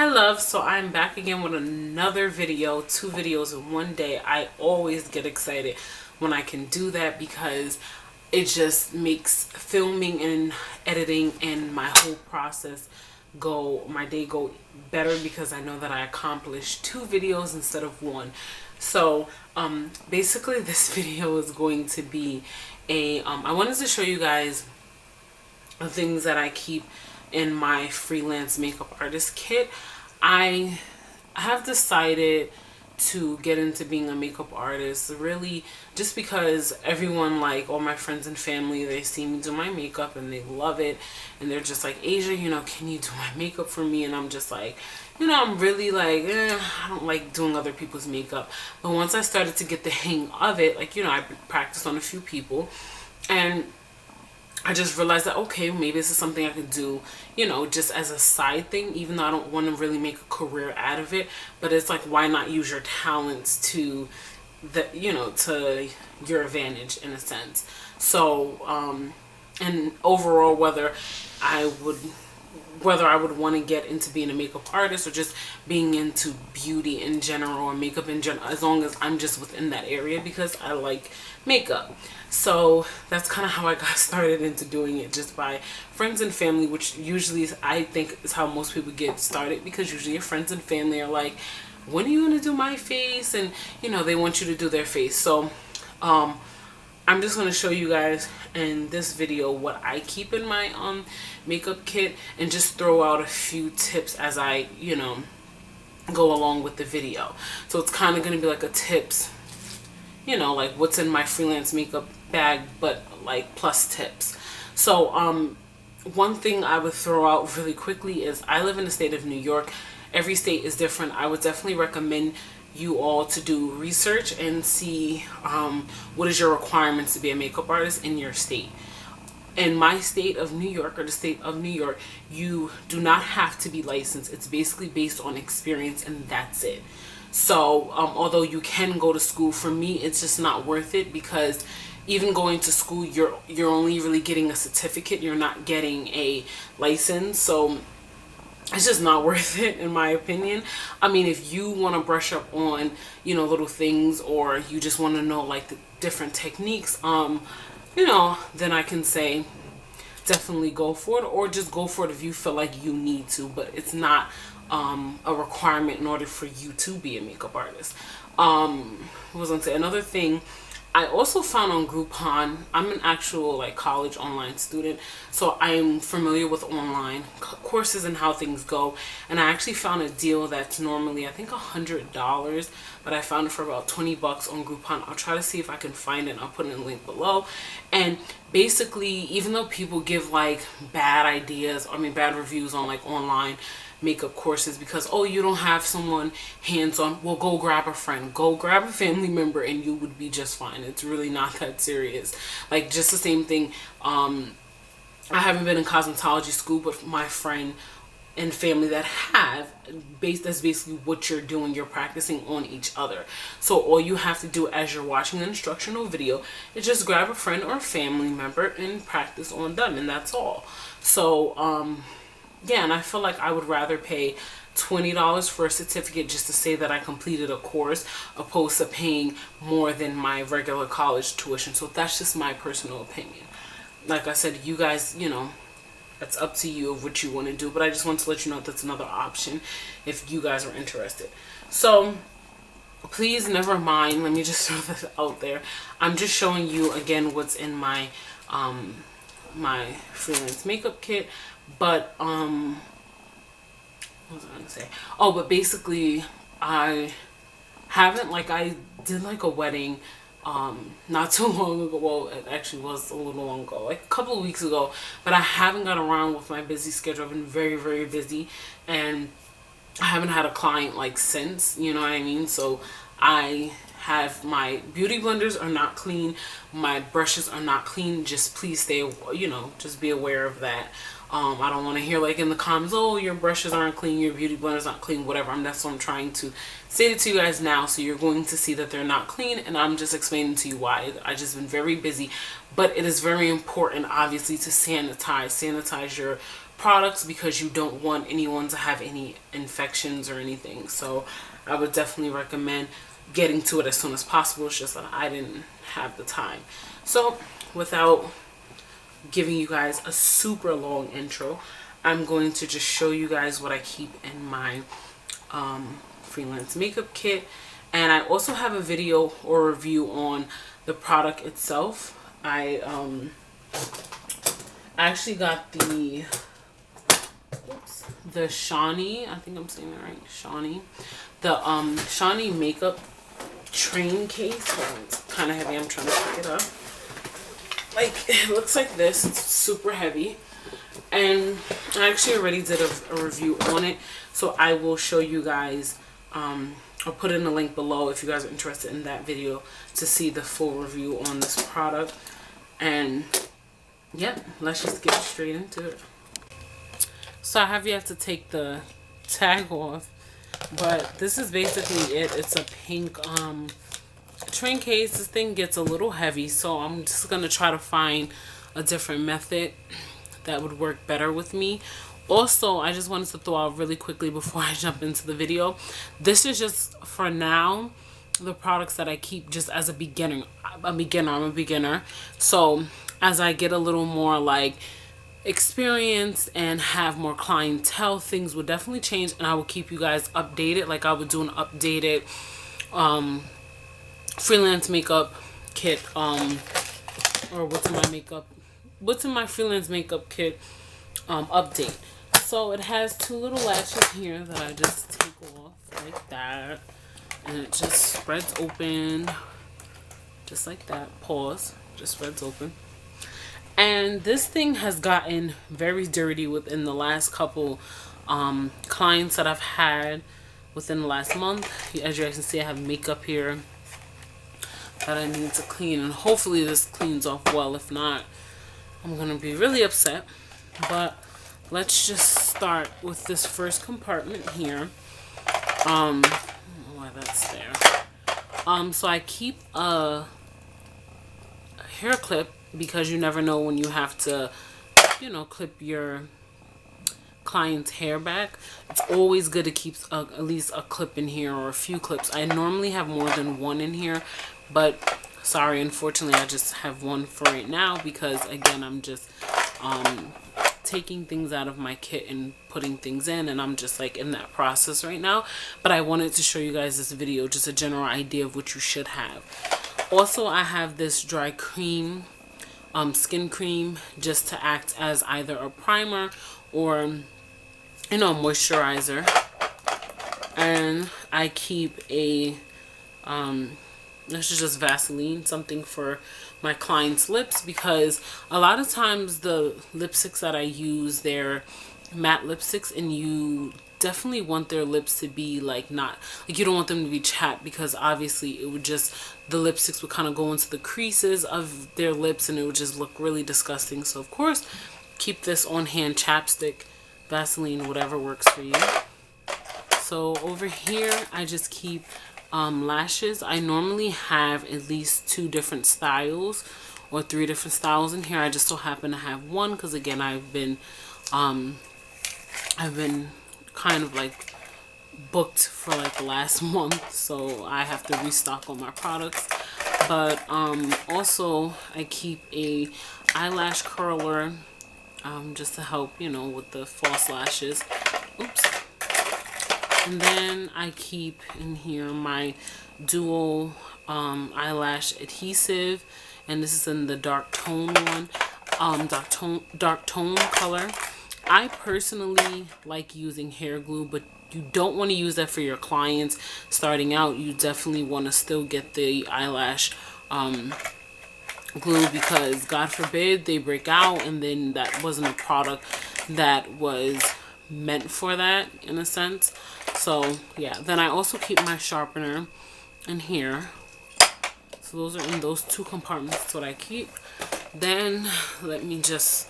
Hi love, so I'm back again with another video, 2 videos in one day. I always get excited when I can do that because it just makes filming and editing and my whole process my day go better because I know that I accomplished 2 videos instead of 1. So basically this video is going to be I wanted to show you guys the things that I keep in my freelance makeup artist kit. I have decided to get into being a makeup artist really just because everyone, like all my friends and family, they see me do my makeup and they love it and they're just like, Asia, can you do my makeup for me? And I'm just like, I'm really like, I don't like doing other people's makeup. But once I started to get the hang of it, like, I practiced on a few people and I just realized that, okay, maybe this is something I could do, just as a side thing, even though I don't want to really make a career out of it. But it's like, why not use your talents to to your advantage in a sense. So, and overall, whether I would want to get into being a makeup artist or just being into beauty in general or makeup in general, as long as I'm just within that area because I like makeup. So that's kind of how I got started into doing it, just by friends and family, which usually I think is how most people get started, because usually your friends and family are like, when are you going to do my face? And they want you to do their face. So I'm just going to show you guys in this video what I keep in my makeup kit and just throw out a few tips as I go along with the video. So it's kind of going to be like a tips, like what's in my freelance makeup bag, but like plus tips. So one thing I would throw out really quickly is I live in the state of New York. Every state is different. I would definitely recommend you all to do research and see what is your requirements to be a makeup artist in your state. In my state of New York, or the state of New York, you do not have to be licensed. It's basically based on experience and that's it. So although you can go to school, for me it's just not worth it, because even going to school you're only really getting a certificate, you're not getting a license. So it's just not worth it in my opinion. I mean, if you want to brush up on little things, or you just want to know like the different techniques, then I can say definitely go for it, or just go for it if you feel like you need to, but it's not a requirement in order for you to be a makeup artist. What was I gonna say? Another thing I also found on Groupon, I'm an actual like college online student, so I'm familiar with online courses and how things go, and I actually found a deal that's normally I think $100, but I found it for about 20 bucks on Groupon. I'll try to see if I can find it and I'll put in a link below. And basically, even though people give like bad reviews on like online makeup courses because, oh, you don't have someone hands-on, well, go grab a friend, go grab a family member, and you would be just fine. It's really not that serious. Like, just the same thing. I haven't been in cosmetology school, but my friend and family that have, that's basically what you're doing. You're practicing on each other. So all you have to do as you're watching an instructional video is just grab a friend or a family member and practice on them, and that's all. So yeah, and I feel like I would rather pay $20 for a certificate just to say that I completed a course, opposed to paying more than my regular college tuition. So that's just my personal opinion. Like I said, you guys, it's up to you of what you want to do, but I just want to let you know that's another option if you guys are interested. So please never mind, let me just throw this out there. I'm just showing you again what's in my my freelance makeup kit. But what was I gonna say? Oh, but basically I did like a wedding not too long ago. Well, it actually was a little long ago, like a couple of weeks ago, but I haven't got around with my busy schedule. I've been very, very busy, and I haven't had a client like since, you know what I mean? So I have my beauty blenders are not clean, my brushes are not clean. Just please stay, just be aware of that. I don't want to hear like in the comments, oh, your brushes aren't clean, your beauty blenders aren't clean, whatever. That's what I'm trying to say to you guys now. So you're going to see that they're not clean, and I'm just explaining to you why. I just been very busy, but it is very important, obviously, to sanitize your products because you don't want anyone to have any infections or anything. So I would definitely recommend getting to it as soon as possible. It's just that I didn't have the time. So without giving you guys a super long intro, I'm going to just show you guys what I keep in my freelance makeup kit. And I also have a video or review on the product itself. I actually got the Shani, I think I'm saying that right, Shani. The Shani makeup train case. Hold on, it's kind of heavy. I'm trying to pick it up. Like, it looks like this. It's super heavy. And I actually already did a review on it. So I will show you guys, I'll put in a link below if you guys are interested in that video to see the full review on this product. And yep, let's just get straight into it. So I have yet to take the tag off, but this is basically it. It's a pink train case. This thing gets a little heavy, so I'm just gonna try to find a different method that would work better with me. Also, I just wanted to throw out really quickly before I jump into the video, this is just for now the products that I keep just as a beginner. I'm a beginner. So as I get a little more like experience and have more clientele, things will definitely change, and I will keep you guys updated. Like I would do an updated freelance makeup kit, or what's in my freelance makeup kit update. So it has two little lashes here that I just take off like that, and it just spreads open just like that. Pause. Just spreads open. And this thing has gotten very dirty within the last couple clients that I've had within the last month. As you guys can see, I have makeup here that I need to clean, and hopefully this cleans off well. If not, I'm gonna be really upset. But let's just start with this first compartment here. I don't know why that's there. So I keep a hair clip because you never know when you have to, you know, clip your client's hair back. It's always good to keep at least a clip in here, or a few clips. I normally have more than one in here, but sorry, unfortunately I just have one for right now because again, I'm just taking things out of my kit and putting things in, and I'm just like in that process right now. But I wanted to show you guys this video, just a general idea of what you should have. Also, I have this dry cream, skin cream, just to act as either a primer or, you know, moisturizer. And I keep a this is just Vaseline, something for my clients' lips, because a lot of times the lipsticks that I use, they're matte lipsticks, and you definitely want their lips to be like, not like, you don't want them to be chapped, because obviously it would just, the lipsticks would kind of go into the creases of their lips and it would just look really disgusting. So of course, keep this on hand, chapstick, Vaseline, whatever works for you. So over here I just keep lashes. I normally have at least 2 different styles or 3 different styles in here. I just so happen to have one because again, I've been kind of like booked for like the last month, so I have to restock on my products. But also I keep a eyelash curler just to help, you know, with the false lashes. Oops. And then I keep in here my dual eyelash adhesive, and this is in the dark tone one, dark tone color. I personally like using hair glue, but you don't want to use that for your clients starting out. You definitely want to still get the eyelash glue, because God forbid they break out and then that wasn't a product that was meant for that, in a sense. So yeah, then I also keep my sharpener in here. So those are in those 2 compartments. That's what I keep. Then let me just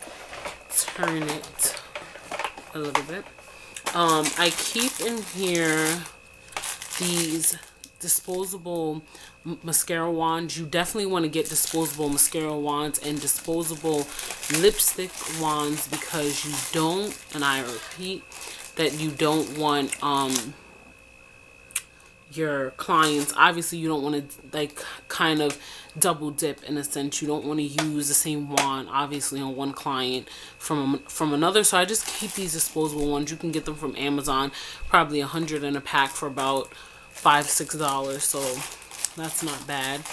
turn it a little bit. I keep in here these disposable mascara wands. You definitely want to get disposable mascara wands and disposable lipstick wands, because you don't, and I repeat, that you don't want your clients, obviously you don't want to like kind of double dip in a sense. You don't want to use the same wand obviously on one client from another. So I just keep these disposable ones. You can get them from Amazon, probably 100 in a pack for about $5-6, so that's not bad.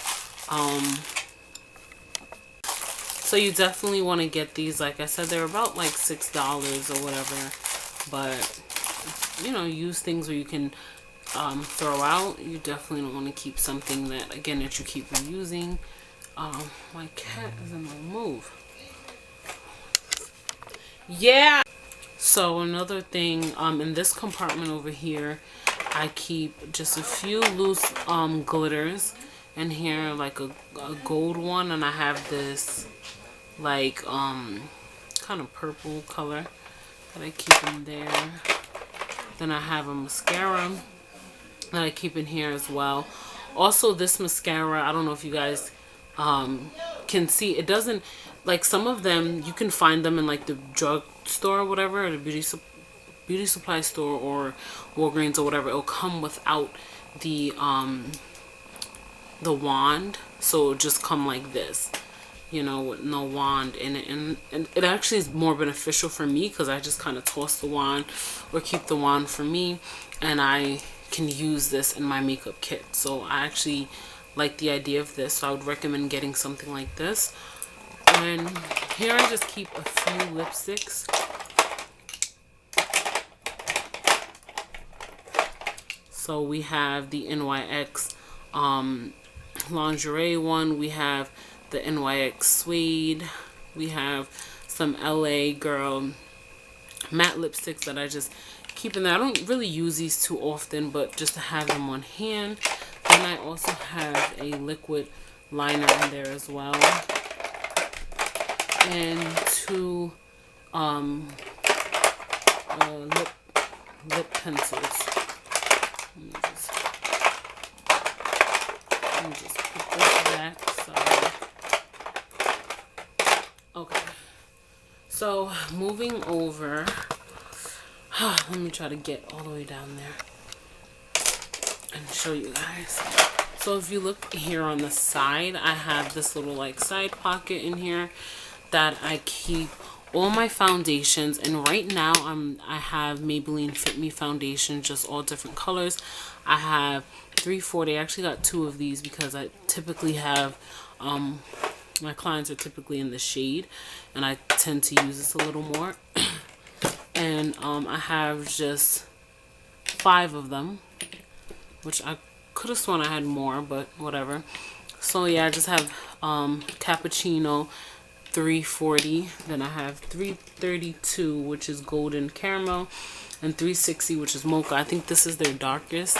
So you definitely want to get these. Like I said, they're about like $6 or whatever, but you know, use things where you can throw out. You definitely don't want to keep something that, again, that you keep reusing. My cat is in no move. Yeah. So another thing, in this compartment over here, I keep just a few loose glitters in here, like a gold one, and I have this like kind of purple color that I keep in there. Then I have a mascara that I keep in here as well. Also, this mascara, I don't know if you guys can see, it doesn't, like some of them you can find them in like the drug store or whatever, or the beauty supply store or Walgreens or whatever. It'll come without the wand, so it'll just come like this, you know, with no wand in it. And it actually is more beneficial for me, because I just kind of toss the wand or keep the wand for me, and I can use this in my makeup kit. So I actually like the idea of this, so I would recommend getting something like this. And here I just keep a few lipsticks. So we have the NYX lingerie one, we have the NYX suede, we have some LA Girl matte lipsticks that I just keep in there. I don't really use these too often, but just to have them on hand. Then I also have a liquid liner in there as well, and two lip pencils. Let me just put this back. Sorry. Okay. So moving over, let me try to get all the way down there and show you guys. So if you look here on the side, I have this little like side pocket in here that I keep all my foundations. And right now I have Maybelline Fit Me foundation, just all different colors. I have 340. I actually got 2 of these because I typically have my clients are typically in the shade, and I tend to use this a little more. And I have just 5 of them, which I could have sworn I had more, but whatever. So yeah, I just have cappuccino 340, then I have 332, which is golden caramel, and 360, which is mocha. I think this is their darkest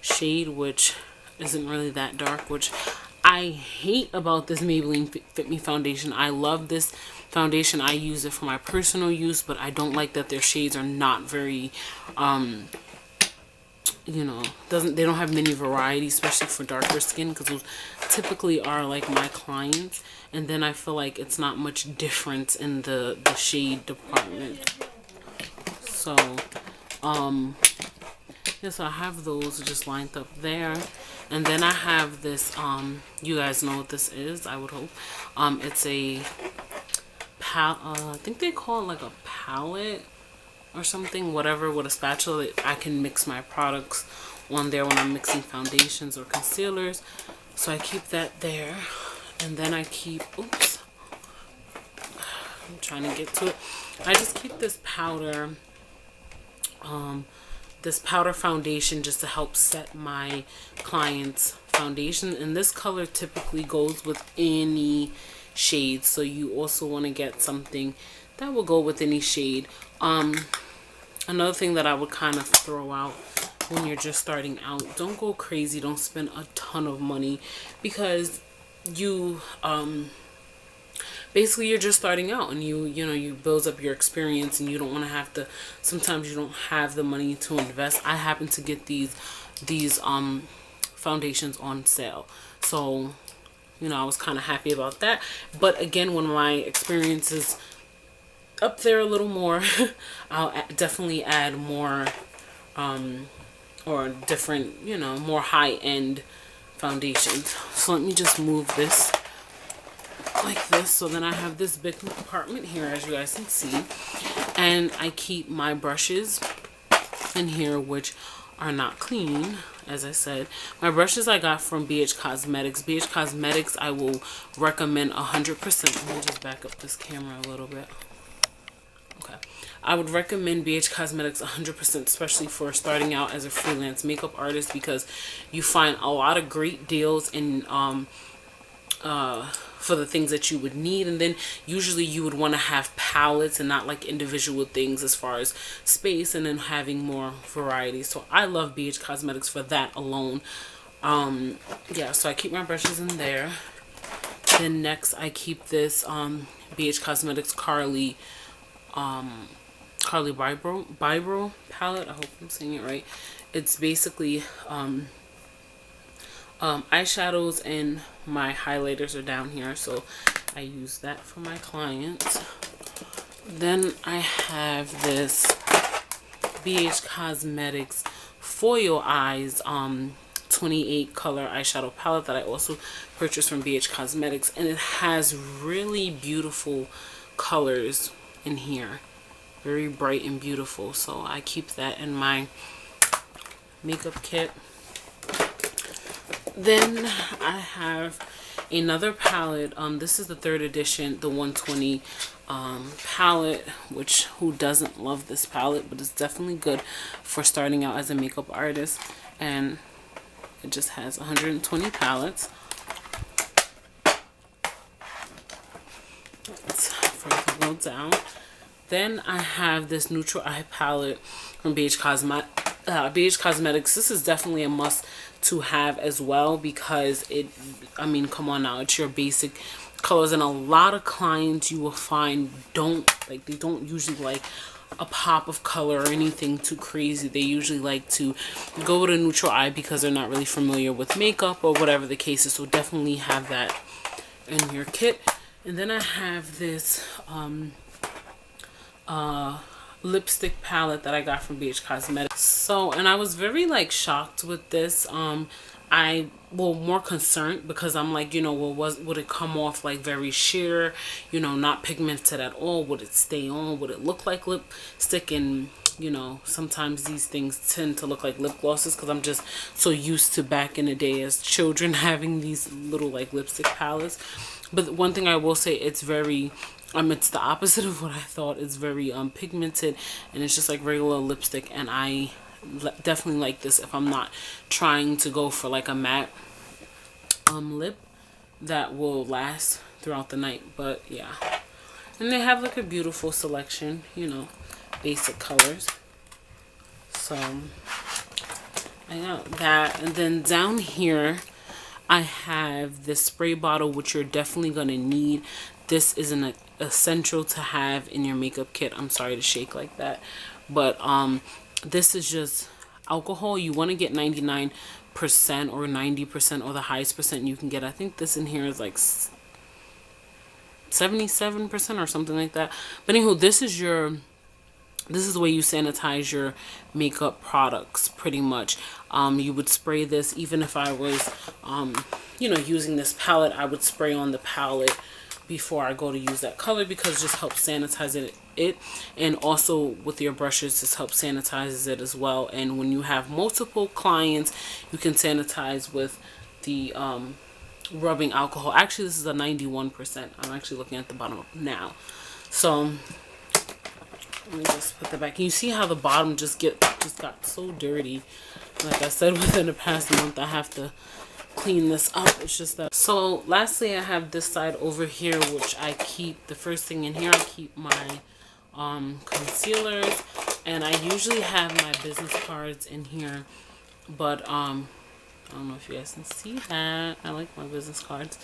shade, which isn't really that dark, which I hate about this Maybelline Fit Me foundation. I love this foundation. I use it for my personal use, but I don't like that their shades are not very you know, they don't have many varieties, especially for darker skin, because those typically are like my clients. And then I feel like it's not much difference in the shade department. So yes, I have those just lined up there. And then I have this, you guys know what this is, I would hope. It's a I think they call it like a palette or something, whatever, with a spatula that I can mix my products on there when I'm mixing foundations or concealers. So I keep that there. And then I keep, oops, I'm trying to get to it. I just keep this powder, foundation, just to help set my client's foundation. And this color typically goes with any shade, so you also want to get something that will go with any shade. Another thing that I would kind of throw out when you're just starting out, don't go crazy, don't spend a ton of money, because you basically you're just starting out, and you build up your experience, and you don't want to have to, sometimes you don't have the money to invest. I happen to get these foundations on sale. So, you know, I was kind of happy about that. But again, when my experience is up there a little more, I'll definitely add more or different, you know, more high-end foundations. So let me just move this like this. So then I have this big compartment here, as you guys can see, and I keep my brushes in here, which are not clean. As I said, my brushes I got from BH Cosmetics. BH Cosmetics I will recommend 100%. Let me just back up this camera a little bit. Okay, I would recommend BH Cosmetics 100%, especially for starting out as a freelance makeup artist, because you find a lot of great deals in for the things that you would need. And then usually you would want to have palettes and not like individual things as far as space, and then having more variety. So I love BH Cosmetics for that alone. Yeah, so I keep my brushes in there. Then next I keep this BH Cosmetics Carli Bybel palette. I hope I'm saying it right. It's basically eyeshadows, and my highlighters are down here, so I use that for my clients. Then I have this BH Cosmetics Foil Eyes 28 color eyeshadow palette that I also purchased from BH Cosmetics, and it has really beautiful colors in here, very bright and beautiful. So I keep that in my makeup kit. Then I have another palette. This is the 3rd edition, the 120 palette, which who doesn't love this palette, but it's definitely good for starting out as a makeup artist. And it just has 120 palettes. Let's further go down. Then I have this neutral eye palette from BH Cosmetics. This is definitely a must to have as well, because it, I mean, come on now, it's your basic colors, and a lot of clients you will find they don't usually like a pop of color or anything too crazy. They usually like to go with a neutral eye because they're not really familiar with makeup or whatever the case is. So definitely have that in your kit. And then I have this lipstick palette that I got from BH Cosmetics. So, and I was very like shocked with this. More concerned, because I'm like, you know, well, would it come off like very sheer, you know, not pigmented at all? Would it stay on? Would it look like lipstick? And you know, sometimes these things tend to look like lip glosses, because I'm just so used to back in the day as children having these little like lipstick palettes. But one thing I will say, it's very it's the opposite of what I thought. It's very pigmented, and it's just like regular lipstick, and I definitely like this if I'm not trying to go for like a matte lip that will last throughout the night. But yeah, and they have like a beautiful selection, you know, basic colors. So I got that. And then down here I have this spray bottle, which you're definitely gonna need. This is an essential to have in your makeup kit. I'm sorry to shake like that, but this is just alcohol. You want to get 99% or 90% or the highest percent you can get. I think this in here is like 77% or something like that. But anywho, this is the way you sanitize your makeup products, pretty much. You would spray this. Even if I was you know, using this palette, I would spray on the palette before I go to use that color, because it just helps sanitize it, and also with your brushes, this helps sanitize it as well. And when you have multiple clients, you can sanitize with the rubbing alcohol. Actually, this is a 91%. I'm actually looking at the bottom now. So let me just put that back. Can you see how the bottom just got so dirty? Like I said, within the past month, I have to clean this up. It's just that. So lastly, I have this side over here, which I keep, the first thing in here, I keep my concealers, and I usually have my business cards in here, but I don't know if you guys can see that. I like my business cards,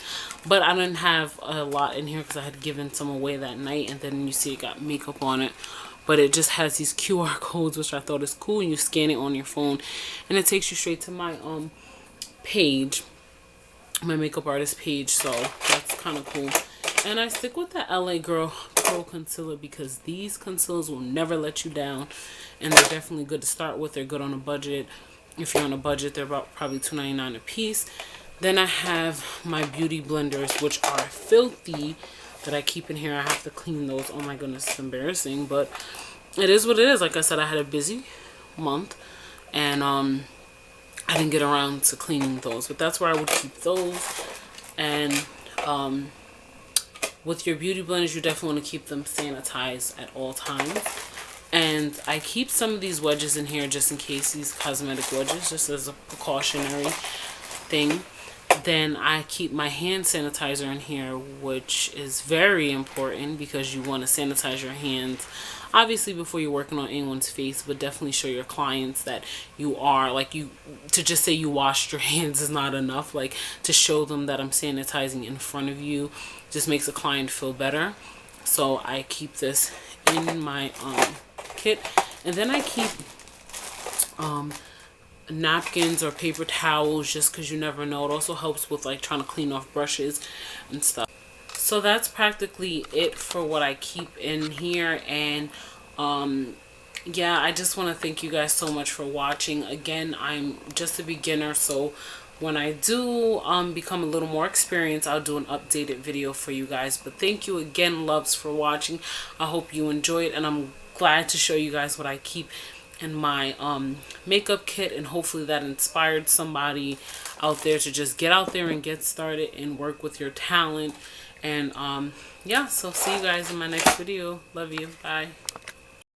but I didn't have a lot in here because I had given some away that night, and then you see it got makeup on it. But it just has these QR codes, which I thought is cool, and you scan it on your phone and it takes you straight to my page, my makeup artist page, so that's kind of cool. And I stick with the LA Girl Pro Concealer because these concealers will never let you down, and they're definitely good to start with. They're good on a budget. If you're on a budget, they're about probably $2.99 a piece. Then I have my beauty blenders, which are filthy, that I keep in here. I have to clean those. Oh my goodness, it's embarrassing, but it is what it is. Like I said, I had a busy month, and I didn't get around to cleaning those, but that's where I would keep those. And with your beauty blenders, you definitely want to keep them sanitized at all times. And I keep some of these wedges in here just in case, these cosmetic wedges, just as a precautionary thing. Then I keep my hand sanitizer in here, which is very important because you want to sanitize your hands, obviously, before you're working on anyone's face, but definitely show your clients that you are, like, to just say you washed your hands is not enough. Like, to show them that I'm sanitizing in front of you just makes a client feel better. So I keep this in my kit. And then I keep napkins or paper towels, just because you never know. It also helps with like trying to clean off brushes and stuff. So that's practically it for what I keep in here. And yeah, I just want to thank you guys so much for watching. Again, I'm just a beginner, so when I do become a little more experienced, I'll do an updated video for you guys. But thank you again, loves, for watching. I hope you enjoyed, and I'm glad to show you guys what I keep in my makeup kit, and hopefully that inspired somebody out there to just get out there and get started and work with your talent. And yeah, so see you guys in my next video. Love you. Bye.